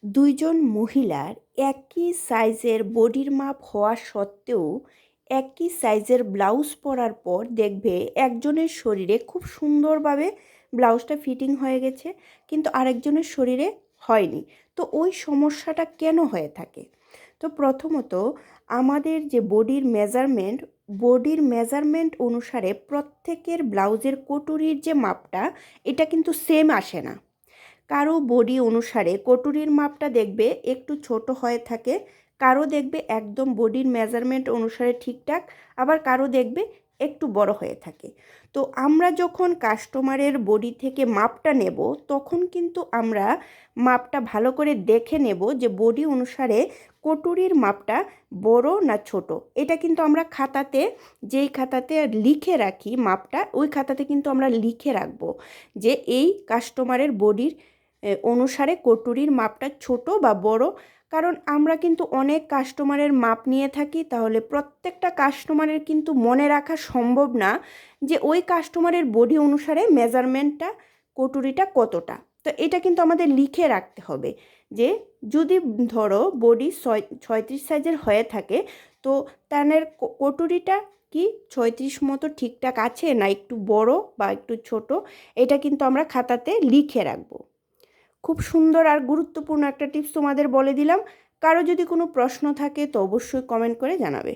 দুইজন মহিলার একই সাইজের বডির মাপ হওয়া সত্ত্বেও একই সাইজের ব্লাউজ পরার পর দেখবে একজনের শরীরে খুব সুন্দরভাবে ব্লাউজটা ফিটিং হয়ে গেছে, কিন্তু আরেকজনের শরীরে হয়নি। তো ওই সমস্যাটা কেন হয়ে থাকে? তো প্রথমত আমাদের যে বডির মেজারমেন্ট অনুসারে প্রত্যেকের ব্লাউজের কটুরির যে মাপটা, এটা কিন্তু সেম আসে না। কারো বডি অনুসারে কটুরির মাপটা দেখবে একটু ছোট হয়ে থাকে, কারো দেখবে একদম বডির মেজারমেন্ট অনুসারে ঠিকঠাক, আবার কারো দেখবে একটু বড় হয়ে থাকে। তো আমরা যখন কাস্টমারের বডি থেকে মাপটা নেব, তখন কিন্তু আমরা মাপটা ভালো করে দেখে নেব যে বডি অনুসারে কটুরির মাপটা বড় না ছোট। এটা কিন্তু আমরা খাতাতে, যেই খাতাতে লিখে রাখি মাপটা, ওই খাতাতে কিন্তু আমরা লিখে রাখবো যে এই কাস্টমারের বডির অনুসারে কটুরির মাপটা ছোট বা বড়। কারণ আমরা কিন্তু অনেক কাস্টমারের মাপ নিয়ে থাকি, তাহলে প্রত্যেকটা কাস্টমারের কিন্তু মনে রাখা সম্ভব না যে ওই কাস্টমারের বডি অনুসারে মেজারমেন্টটা কটুরিটা কতটা। তো এটা কিন্তু আমাদের লিখে রাখতে হবে যে যদি ধরো বডি 36 সাইজের হয়ে থাকে, তো তাদের কটুরিটা কি 36 মতো ঠিকঠাক আছে না একটু বড় বা একটু ছোট, এটা কিন্তু আমরা খাতাতে লিখে রাখবো। খুব সুন্দর আর গুরুত্বপূর্ণ একটা টিপস তোমাদের বলে দিলাম। কারো যদি কোনো প্রশ্ন থাকে তো অবশ্যই কমেন্ট করে জানাবে।